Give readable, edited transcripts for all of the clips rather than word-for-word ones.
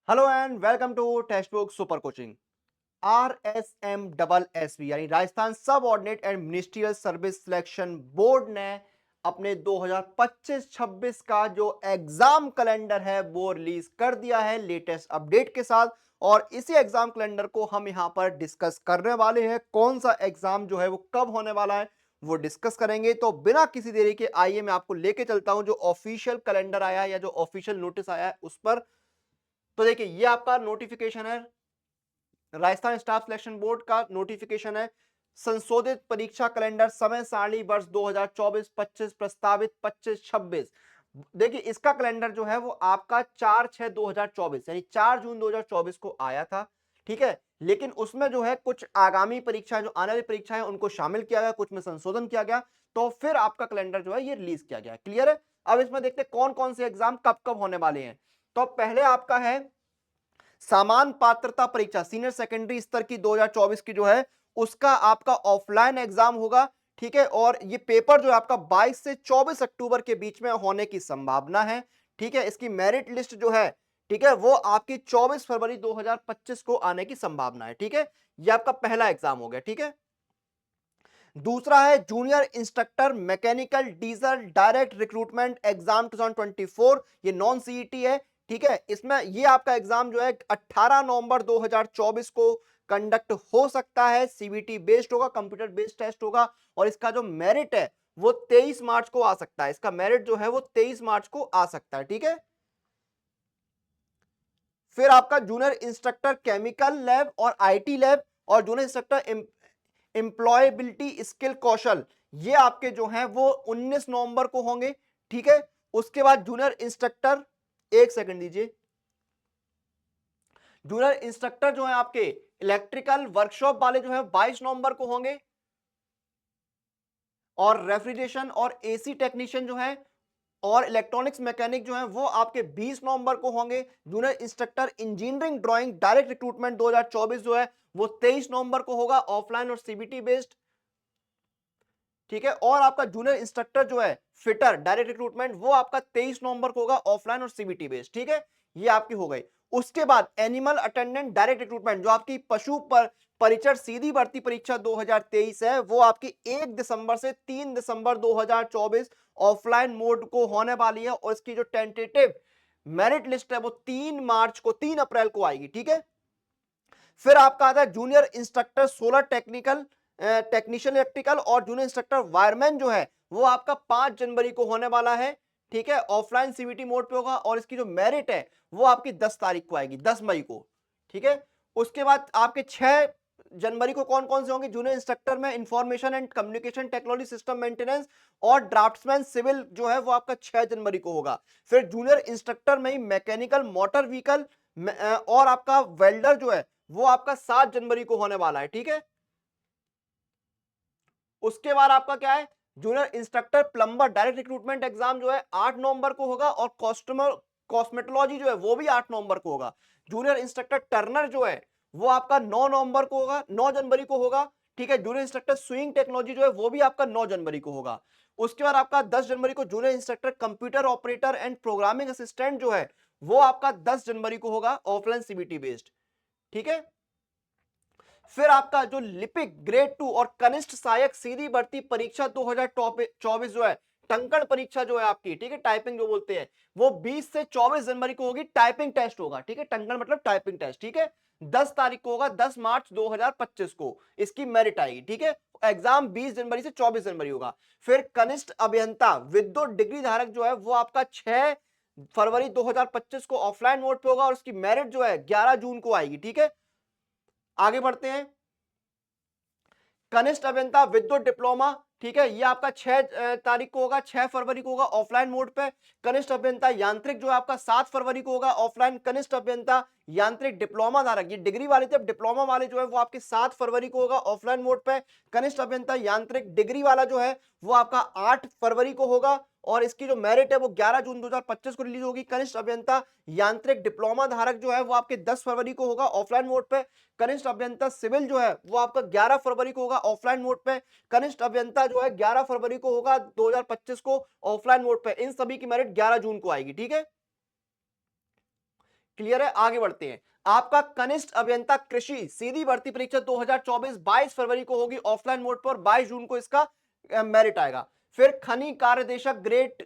Hello and welcome to textbook super coaching. RSMSSB यानी Rajasthan subordinate and ministerial service selection board ने अपने 2025-26 का जो exam calendar है वो रिलीज कर दिया है लेटेस्ट अपडेट के साथ। और इसी एग्जाम कैलेंडर को हम यहां पर डिस्कस करने वाले हैं। कौन सा एग्जाम जो है वो कब होने वाला है वो डिस्कस करेंगे। तो बिना किसी देरी के आइए मैं आपको लेके चलता हूं जो ऑफिशियल कैलेंडर आया है या जो ऑफिशियल नोटिस आया है उस पर। तो देखिए ये आपका नोटिफिकेशन है, राजस्थान स्टाफ सिलेक्शन बोर्ड का नोटिफिकेशन है। संशोधित परीक्षा कैलेंडर समय सारणी वर्ष 2024-25 प्रस्तावित 25-26। देखिए इसका कैलेंडर जो है वो आपका 4/6/2024 यानी 4 जून 2024 को आया था। ठीक है, लेकिन उसमें जो है कुछ आगामी परीक्षा जो आने वाली परीक्षा है उनको शामिल किया गया, कुछ में संशोधन किया गया। तो फिर आपका कैलेंडर जो है ये रिलीज किया गया। क्लियर है। अब इसमें देखते हैं कौन कौन से एग्जाम कब कब होने वाले हैं। तो पहले आपका है समान पात्रता परीक्षा सीनियर सेकेंडरी स्तर की 2024 की जो है उसका आपका ऑफलाइन एग्जाम होगा। ठीक है, और ये पेपर जो है आपका 22 से 24 अक्टूबर के बीच में होने की संभावना है। ठीक है, इसकी मेरिट लिस्ट जो है, ठीक है, वो आपकी 24 फरवरी 2025 को आने की संभावना है। ठीक है, ये आपका पहला एग्जाम हो गया। ठीक है, दूसरा है junior instructor mechanical diesel direct recruitment exam 2024, ये नॉन सीईटी है। ठीक है, इसमें ये आपका एग्जाम जो है 18 नवंबर 2024 को कंडक्ट हो सकता है। सीबीटी बेस्ड होगा, कंप्यूटर बेस्ड टेस्ट होगा। और इसका जो मेरिट है वो 23 मार्च को आ सकता है। इसका मेरिट जो है वो 23 मार्च को आ सकता है। ठीक है, फिर आपका जूनियर इंस्ट्रक्टर केमिकल लैब और आईटी लैब और जूनियर इंस्ट्रक्टर एम्प्लॉयबिलिटी स्किल कौशल, ये आपके जो हैं वो 19 नवंबर को होंगे। ठीक है, उसके बाद जूनियर इंस्ट्रक्टर, एक सेकंड दीजिए, जूनियर इंस्ट्रक्टर जो है आपके इलेक्ट्रिकल वर्कशॉप वाले जो है 22 नवंबर को होंगे। और रेफ्रिजरेशन और एसी टेक्नीशियन जो है और इलेक्ट्रॉनिक्स मैकेनिक जो है वो आपके 20 नवंबर को होंगे। Junior instructor engineering drawing direct recruitment 2024 जो है वो 23 नवंबर को होगा, ऑफलाइन और सीबीटी बेस्ड। ठीक है, और आपका जूनियर इंस्ट्रक्टर जो है फिटर डायरेक्ट रिक्रूटमेंट वो आपका 23 नवंबर को होगा, ऑफलाइन और सीबीटी बेस्ड। ठीक है, ये आपकी हो गई। उसके बाद एनिमल अटेंडेंट डायरेक्ट रिक्रूटमेंट जो आपकी पशु पर परिचर सीधी भर्ती परीक्षा 2023 है वो आपकी 1 दिसंबर से 3 दिसंबर 2024 ऑफलाइन मोड को होने वाली है। और इसकी जो टेंटेटिव मेरिट लिस्ट है वो 3 अप्रैल को आएगी। ठीक है, फिर आपका आता है junior instructor solar technical technician electrical और जूनियर इंस्ट्रक्टर वायरमैन जो है वो आपका 5 जनवरी को होने वाला है। ठीक है, ऑफलाइन सीबीटी मोड पे होगा। और इसकी जो मेरिट है वो आपकी 10 तारीख को आएगी, 10 मई को। ठीक है, उसके बाद आपके 6 जनवरी को कौन कौन से होंगे, जूनियर इंस्ट्रक्टर में information and communication technology system maintenance और ड्राफ्ट्समैन सिविल जो है वो आपका 6 जनवरी को होगा। फिर जूनियर इंस्ट्रक्टर में ही मैकेनिकल मोटर व्हीकल और आपका वेल्डर जो है वो आपका 7 जनवरी को होने वाला है। ठीक है, उसके बाद आपका क्या है, junior instructor plumber direct recruitment exam जो है 8 नवंबर को होगा। और कॉस्टमर कॉस्मेटोलॉजी जो है वो भी 8 नवंबर को होगा। जूनियर इंस्ट्रक्टर टर्नर जो है वो आपका 9 नवंबर को होगा, 9 जनवरी को होगा। ठीक है, जूनियर इंस्ट्रक्टर स्विंग टेक्नोलॉजी जो है वो भी आपका 9 जनवरी को होगा। उसके बाद आपका 10 जनवरी को junior instructor computer operator and programming assistant जो है वो आपका 10 जनवरी को होगा, ऑफलाइन सीबीटी बेस्ड। ठीक है, फिर आपका जो लिपिक ग्रेड 2 और कनिष्ठ सहायक सीधी भर्ती परीक्षा 2024 जो है टंकण परीक्षा जो है आपकी, ठीक है, टाइपिंग जो बोलते हैं, वो 20 से 24 जनवरी को होगी। टाइपिंग टेस्ट होगा। ठीक है, टंकण मतलब टाइपिंग टेस्ट। ठीक है, 10 तारीख को होगा, 10 मार्च 2025 को इसकी मेरिट आएगी। ठीक है, एग्जाम 20 जनवरी से 24 जनवरी होगा। फिर कनिष्ठ अभियंता विद्युत डिग्री धारक जो है वो आपका 6 फरवरी 2025 को ऑफलाइन मोड पे होगा और उसकी मेरिट जो है 11 जून को आएगी। ठीक है, आगे बढ़ते हैं। कनिष्ठ अभियंता विद्युत डिप्लोमा, ठीक है, ये आपका 6 तारीख को होगा, 6 फरवरी को होगा, ऑफलाइन मोड पे। कनिष्ठ अभियंता यांत्रिक जो है आपका 7 फरवरी को होगा, ऑफलाइन। कनिष्ठ अभियंता यांत्रिक डिप्लोमा धारक, ये डिग्री वाले थे, डिप्लोमा वाले जो है वो आपके 7 फरवरी को होगा, ऑफलाइन मोड पे। कनिष्ठ अभियंता यांत्रिक डिग्री वाला जो है वो आपका 8 फरवरी को होगा और इसकी जो मेरिट है वो 11 जून 2025 को रिलीज होगी। कनिष्ठ अभियंता यांत्रिक डिप्लोमा धारक जो है वो आपके 10 फरवरी को होगा, ऑफलाइन मोड पे। कनिष्ठ अभियंता सिविल जो है वो आपका 11 फरवरी को होगा, ऑफलाइन मोड पे। कनिष्ठ अभियंता जो है 11 फरवरी को होगा 2025 को, ऑफलाइन मोड पे। इन सभी की मेरिट 11 जून को आएगी। ठीक है, क्लियर है, आगे बढ़ते हैं। आपका कनिष्ठ अभियंता कृषि सीधी भर्ती परीक्षा 2024 22 फरवरी को होगी ऑफलाइन मोड पर, 22 जून को इसका मेरिट आएगा। फिर खनि कार्यदेशक ग्रेड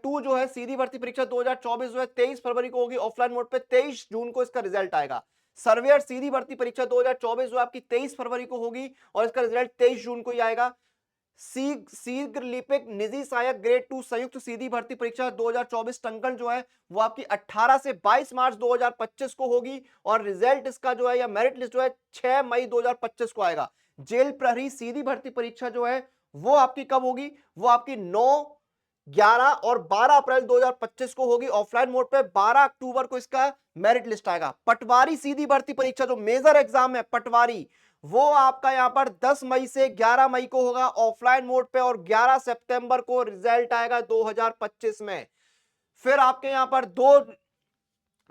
2 जो है सीधी भर्ती परीक्षा 2024 जो है 23 फरवरी को होगी ऑफलाइन मोड पे, 23 जून को इसका रिजल्ट आएगा। सर्वेयर सीधी भर्ती परीक्षा 2024 जो आपकी 23 फरवरी को होगी और इसका रिजल्ट 23 जून को ही आएगा। शीघ्र लिपिक निजी सहायक ग्रेड 2 संयुक्त सीधी भर्ती परीक्षा 2024 टंकण जो है वो आपकी 18 से 22 मार्च 2025 को होगी और रिजल्ट इसका जो है या मेरिट लिस्ट जो है 6 मई 2025 को आएगा। जेल प्रहरी सीधी भर्ती परीक्षा जो है वो आपकी कब होगी, वो आपकी 9, 11 और 12 अप्रैल 2025 को होगी ऑफलाइन मोड पे, 12 अक्टूबर को इसका मेरिट लिस्ट आएगा। पटवारी सीधी भर्ती परीक्षा जो मेजर एग्जाम है पटवारी, वो आपका यहां पर 10 मई से 11 मई को होगा ऑफलाइन मोड पे और 11 सितंबर को रिजल्ट आएगा 2025 में। फिर आपके यहां पर 2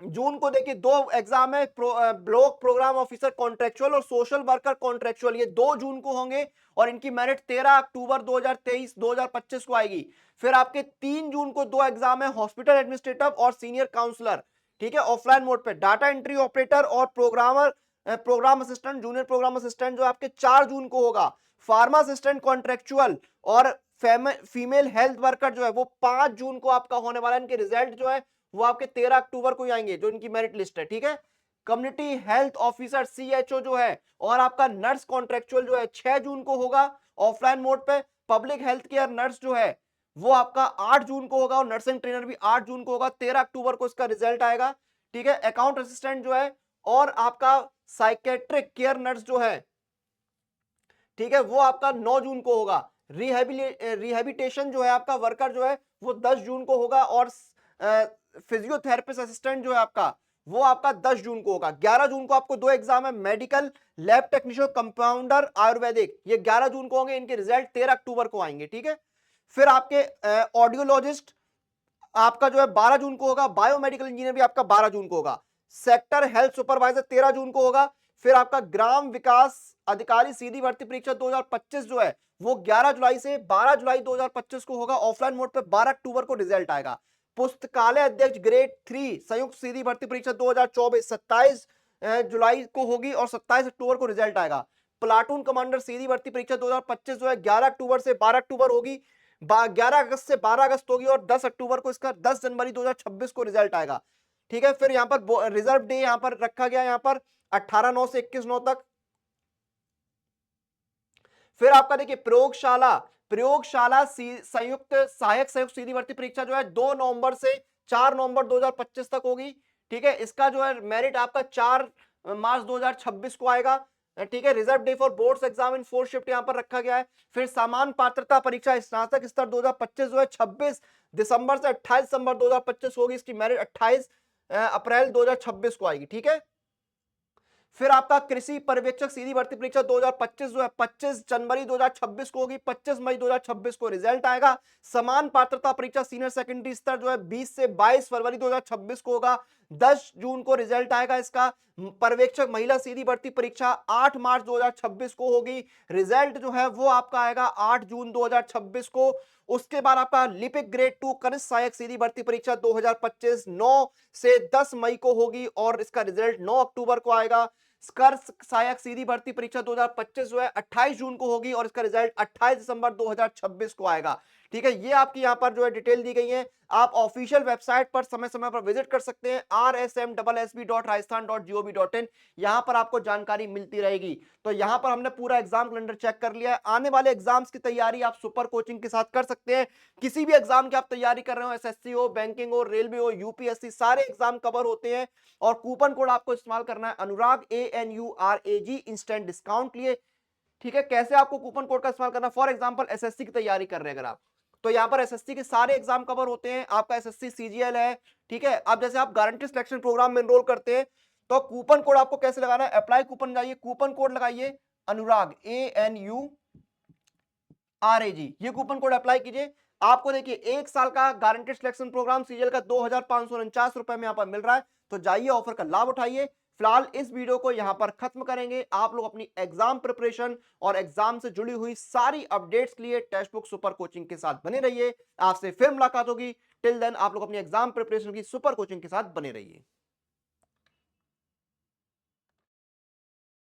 जून को देखिए 2 एग्जाम है, ब्लॉक प्रोग्राम ऑफिसर कॉन्ट्रेक्चुअल और सोशल वर्कर कॉन्ट्रेक्चुअल, ये 2 जून को होंगे और इनकी मेरिट 13 अक्टूबर 2025 को आएगी। फिर आपके 3 जून को 2 एग्जाम है, हॉस्पिटल एडमिनिस्ट्रेटिव और सीनियर काउंसलर, ठीक है, ऑफलाइन मोड पे। डाटा एंट्री ऑपरेटर और programme assistant, junior programme assistant जो आपके 4 जून को होगा। फार्मा असिस्टेंट कॉन्ट्रेक्चुअल और फीमेल हेल्थ वर्कर जो है वो 5 जून को आपका होने वाला है। इनके रिजल्ट जो है वो आपके 13 अक्टूबर को ही आएंगे, जो इनकी मेरिट लिस्ट है, ठीक है। कम्युनिटी हेल्थ ऑफिसर सीएचओ जो है और आपका नर्स कॉन्ट्रेक्चुअल जो है 6 जून को होगा ऑफलाइन मोड पे। पब्लिक हेल्थ केयर नर्स जो है वो आपका 8 जून को होगा और नर्सिंग ट्रेनर भी 8 जून को होगा, 13 अक्टूबर को इसका रिजल्ट आएगा, ठीक है। अकाउंट असिस्टेंट जो है और आपका साइकेट्रिक केयर नर्स जो है, ठीक है, वो आपका 9 जून को होगा। रिहेबिलिटेशन जो है आपका वर्कर जो है वो 10 जून को होगा और फिजियोथेरेपिस्ट असिस्टेंट जो है आपका वो आपका 10 जून को होगा। 11 जून को आपको 2 एग्जाम है, medical lab technician compounder Ayurvedic, ये 11 जून को होंगे, इनके रिजल्ट 13 अक्टूबर को आएंगे, ठीक है। फिर आपके ऑडियोलॉजिस्ट आपका जो है 12 जून को होगा, बायोमेडिकल इंजीनियर भी आपका 12 जून को होगा, सेक्टर हेल्थ सुपरवाइजर 13 जून को होगा। फिर आपका ग्राम विकास अधिकारी सीधी भर्ती परीक्षा 2025 जो है वो 11 जुलाई से 12 जुलाई 2025 को होगा ऑफलाइन मोड पे, 12 अक्टूबर को रिजल्ट आएगा। पुस्तकालय अध्यक्ष ग्रेड 3 संयुक्त सीधी भर्ती परीक्षा 2024 27 जुलाई को होगी और 27 अक्टूबर को रिजल्ट आएगा। प्लाटून कमांडर सीधी भर्ती परीक्षा 2025 जो है 11 अक्टूबर से 12 अक्टूबर होगी, 11 अगस्त से 12 अगस्त होगी और 10 अक्टूबर को इसका 10 जनवरी 2026 को रिजल्ट आएगा, ठीक है। फिर यहां पर रिजर्व डे यहां पर रखा गया, यहां पर 18/9 से 21/9 तक। फिर आपका देखिए प्रयोगशाला संयुक्त सहायक संयुक्त सीधी भर्ती परीक्षा जो है 2 नवंबर से 4 नवंबर 2025 तक होगी, ठीक है। इसका जो है मेरिट आपका 4 मार्च 2026 को आएगा, ठीक है। Reserve day for boards exam in 4 shift यहां पर रखा गया है। फिर समान पात्रता परीक्षा स्नातक स्तर 2025 जो है 26 दिसंबर से 28 दिसंबर 2025 होगी, इसकी मेरिट 28 अप्रैल 2026 को आएगी, ठीक है। फिर आपका कृषि पर्यवेक्षक सीधी भर्ती परीक्षा 2025 जो है 25 जनवरी 2026 को होगी, 25 मई 2026 को रिजल्ट आएगा। समान पात्रता परीक्षा सीनियर सेकेंडरी स्तर जो है 20 से 22 फरवरी 2026 को होगा, 10 जून को रिजल्ट आएगा इसका। पर्यवेक्षक महिला सीधी भर्ती परीक्षा 8 मार्च 2026 को होगी, रिजल्ट जो है वो आपका आएगा 8 जून 2026 को। उसके बाद आपका लिपिक ग्रेड 2 कनिष्ठ सहायक सीधी भर्ती परीक्षा 2025 9 से 10 मई को होगी और इसका रिजल्ट 9 अक्टूबर को आएगा। कर सहायक सीधी भर्ती परीक्षा 2025 जो है 28 जून को होगी और इसका रिजल्ट 28 दिसंबर 2026 को आएगा, ठीक है। ये आपकी यहां पर जो है डिटेल दी गई है, आप ऑफिशियल वेबसाइट पर समय समय पर विजिट कर सकते हैं rsmssb.rajasthan.gov.in, यहां पर आपको जानकारी मिलती रहेगी। तो यहां पर हमने पूरा एग्जाम कैलेंडर चेक कर लिया है। आने वाले एग्जाम्स की तैयारी आप सुपर कोचिंग के साथ कर सकते हैं। किसी भी एग्जाम की आप तैयारी कर रहे हो, एसएससी हो, बैंकिंग हो, रेलवे हो, यूपीएससी, सारे एग्जाम कवर होते हैं और कूपन कोड आपको इस्तेमाल करना है अनुराग ANURAG इंस्टेंट डिस्काउंट लिए, ठीक है। कैसे आपको कूपन कोड का इस्तेमाल करना, फॉर एग्जांपल एसएससी की तैयारी कर रहे हैं अगर आप, तो यहां पर एसएससी के सारे एग्जाम कवर होते हैं। आपका एसएससी सीजीएल है, ठीक है। अब जैसे आप गारंटी सिलेक्शन प्रोग्राम में एनरोल करते हैं तो कूपन कोड आपको कैसे लगाना है, अप्लाई कूपन जाइए, कूपन कोड लगाइए अनुराग ANURAG, ये कूपन कोड अप्लाई कीजिए। आपको देखिए 1 साल का गारंटेड सिलेक्शन प्रोग्राम सीजीएल का 2549 रुपए में यहां पर मिल रहा है, तो जाइए ऑफर का लाभ उठाइए। फिलहाल इस वीडियो को यहां पर खत्म करेंगे। आप लोग अपनी एग्जाम प्रिपरेशन और एग्जाम से जुड़ी हुई सारी अपडेट्स के लिए टेक्स्ट बुक सुपर कोचिंग के साथ बने रहिए। आपसे फिर मुलाकात होगी, टिल देन आप लोग अपनी एग्जाम प्रिपरेशन की सुपर कोचिंग के साथ बने रहिए।